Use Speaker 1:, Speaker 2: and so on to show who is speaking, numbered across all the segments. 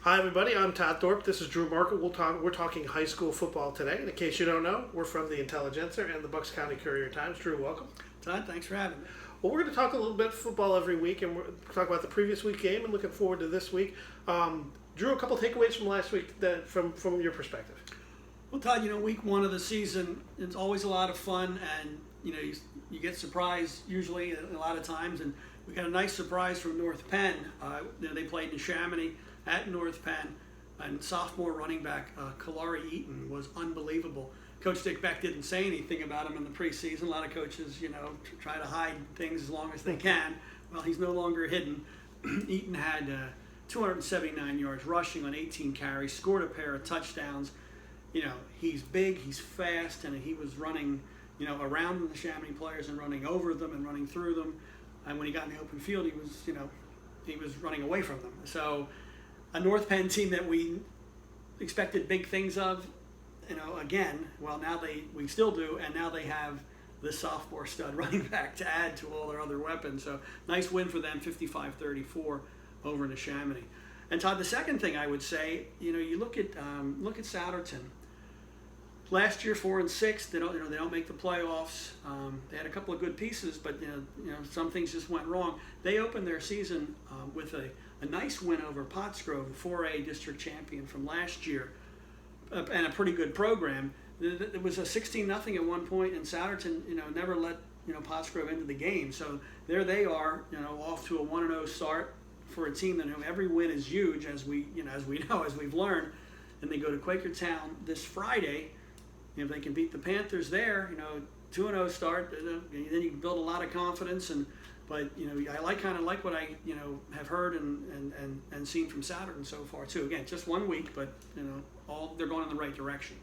Speaker 1: Hi everybody, I'm Todd Thorpe. This is Drew Markol. We're talking high school football today. And in case you don't know, we're from the Intelligencer and the Bucks County Courier Times. Drew, welcome.
Speaker 2: Todd, thanks for having me.
Speaker 1: Well, we're going to talk a little bit football every week, and we're talk about the previous week game and looking forward to this week. Drew, a couple takeaways from last week from your perspective.
Speaker 2: Well, Todd, week one of the season, it's always a lot of fun, and you get surprised usually a lot of times, and we got a nice surprise from North Penn. They played in Chamonix at North Penn, and sophomore running back Kalari Eaton was unbelievable. Coach Dick Beck didn't say anything about him in the preseason. A lot of coaches, try to hide things as long as they can. Well, he's no longer hidden. Eaton had 279 yards rushing on 18 carries, scored a pair of touchdowns. He's big, he's fast, and he was running, around the Chamonix players and running over them and running through them. And when he got in the open field, he was running away from them. So a North Penn team that we expected big things of, now we still do, and now they have the sophomore stud running back to add to all their other weapons. So nice win for them, 55-34 over in the Chamonix. And Todd, the second thing I would say, you look at Souderton. Last year, 4-6. They don't make the playoffs. They had a couple of good pieces, but some things just went wrong. They opened their season with a nice win over Pottsgrove, the 4A district champion from last year, and a pretty good program. It was a 16-0 at one point, and Souderton, never let Pottsgrove into the game. So there they are, off to a 1-0 start for a team that every win is huge, as we've learned. And they go to Quakertown this Friday. If they can beat the Panthers there, 2-0 start, then you can build a lot of confidence. But I kind of like what I have heard and seen from Souderton so far too. Again, just 1 week, but they're going in the right direction.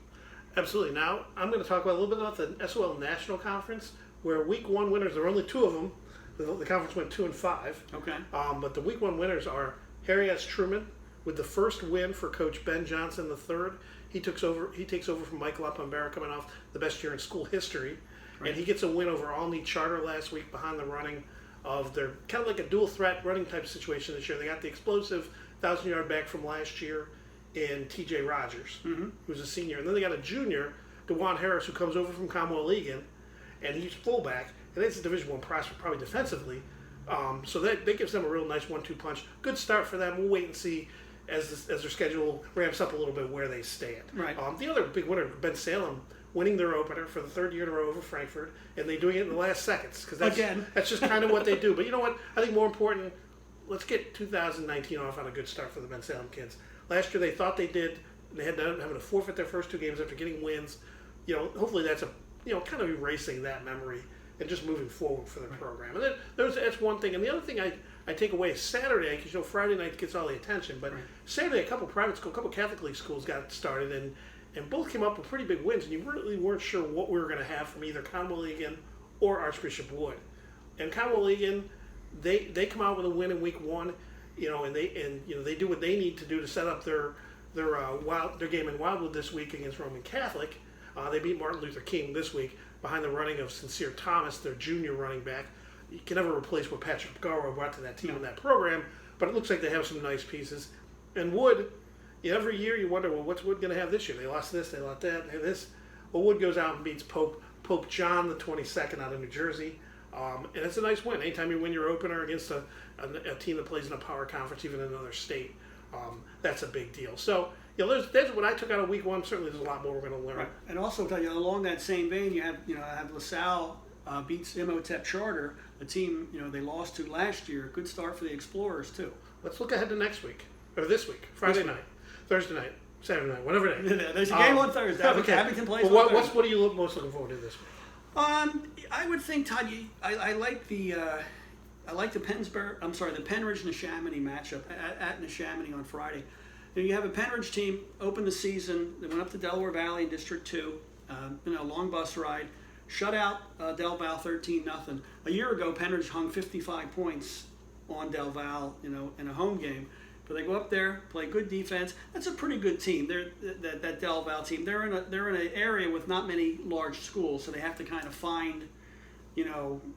Speaker 1: Absolutely. Now I'm going to talk a little bit about the SOL National Conference, where week one winners, there are only two of them. The conference went 2-5.
Speaker 2: Okay.
Speaker 1: But the week one winners are Harry S. Truman with the first win for Coach Ben Johnson III. He takes over from Michael Upambera, coming off the best year in school history. Right. And he gets a win over Alney Charter last week behind the running of their kind of like a dual threat running type situation this year. They got the explosive 1,000-yard back from last year in T.J. Rogers, who's a senior. And then they got a junior, DeJuan Harris, who comes over from Commonwealth-Egan, and he's fullback. And it's a Division I prospect, probably defensively. So that gives them a real nice 1-2 punch. Good start for them. We'll wait and see as their schedule ramps up a little bit where they stand.
Speaker 2: Right.
Speaker 1: The other big winner, Ben Salem, winning their opener for the third year in a row over Frankfurt, and they're doing it in the last seconds because that's just kind of what they do. But you know what? I think more important, let's get 2019 off on a good start for the Ben Salem kids. Last year they thought they did. They had to having to forfeit their first two games after getting wins. Hopefully that's kind of erasing that memory and just moving forward for the program. And then that's one thing. And the other thing I take away is Saturday, because Friday night gets all the attention, but Saturday a couple Catholic League schools got started, and both came up with pretty big wins, and you really weren't sure what we were going to have from either Commonwealth-Egan or Archbishop Wood. And Commonwealth-Egan, they come out with a win in week one, and they do what they need to do to set up their game in Wildwood this week against Roman Catholic. They beat Martin Luther King this week behind the running of Sincere Thomas, their junior running back. You can never replace what Patrick Garrow brought to that team in that program, but it looks like they have some nice pieces. And Wood, every year you wonder, well, what's Wood going to have this year? They lost this, they lost that, they this. Well, Wood goes out and beats Pope John the 22nd out of New Jersey, and it's a nice win. Anytime you win your opener against a team that plays in a power conference, even in another state, that's a big deal. So, that's what I took out of week one. Certainly, there's a lot more we're going to learn.
Speaker 2: Right. And also, along that same vein, you have LaSalle beats Imhotep Charter, a team they lost to last year. Good start for the Explorers too.
Speaker 1: Let's look ahead to next week or this week, Friday night, Thursday night, Saturday night, whatever day.
Speaker 2: There's a game on Thursday.
Speaker 1: Okay.
Speaker 2: Abington plays.
Speaker 1: Well, what are you most looking forward to this week?
Speaker 2: I would think, Todd, I like the the Penridge Neshaminy matchup at Neshaminy on Friday. You have a Penridge team open the season. They went up to Delaware Valley in District 2, long bus ride, shut out Del Val 13-0. A year ago, Penridge hung 55 points on Del Val, in a home game. But they go up there, play good defense. That's a pretty good team. That Del Val team. They're in an area with not many large schools, so they have to kind of find,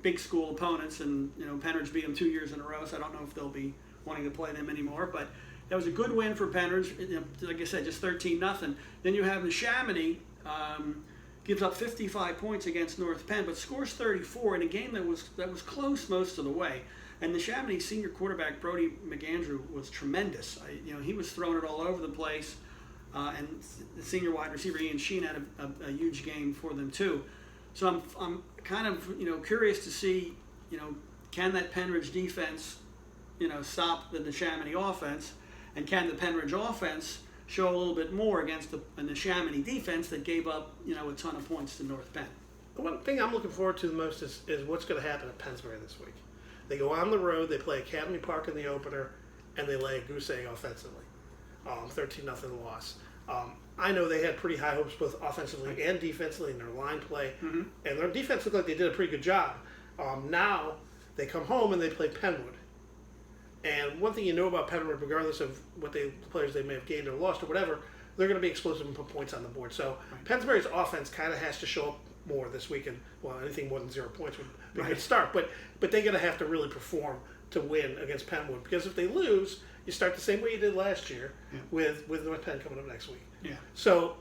Speaker 2: big school opponents. And Penridge beat them 2 years in a row, so I don't know if they'll be wanting to play them anymore. But that was a good win for Penridge. Like I said, just 13-0. Then you have the Neshaminy, gives up 55 points against North Penn, but scores 34 in a game that was close most of the way. And the Neshaminy senior quarterback Brody McAndrew was tremendous. He was throwing it all over the place, and the senior wide receiver Ian Sheen had a huge game for them too. So I'm kind of curious to see can that Penridge defense stop the Neshaminy offense, and can the Penridge offense show a little bit more against the Neshaminy defense that gave up a ton of points to North Penn.
Speaker 1: The one thing I'm looking forward to the most is what's going to happen at Pennsbury this week. They go on the road, they play Academy Park in the opener, and they lay a goose egg offensively. 13-0 loss. I know they had pretty high hopes both offensively and defensively in their line play, and their defense looked like they did a pretty good job. Now they come home and they play Penwood. And one thing you know about Penwood, regardless of what players they may have gained or lost or whatever, they're going to be explosive and put points on the board. So Pennsbury's offense kind of has to show up more this week, and anything more than 0 points would be a good start. But they're going to have to really perform to win against Penwood, because if they lose, you start the same way you did last year with North Penn coming up next week.
Speaker 2: Yeah.
Speaker 1: So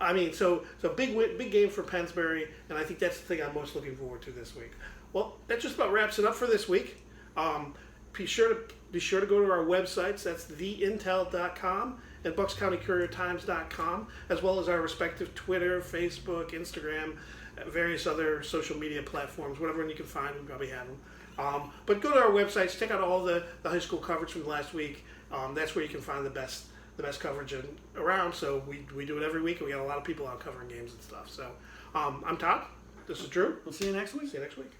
Speaker 1: big game for Pennsbury, and I think that's the thing I'm most looking forward to this week. Well, that just about wraps it up for this week. Be sure to go to our websites. That's theintel.com and buckscountycouriertimes.com, as well as our respective Twitter, Facebook, Instagram, various other social media platforms. Whatever one you can find, we probably have them. But go to our websites, check out all the high school coverage from last week. That's where you can find the best coverage around. So we do it every week, and we got a lot of people out covering games and stuff. So I'm Todd. This is Drew.
Speaker 2: We'll see you next week.
Speaker 1: See you next week.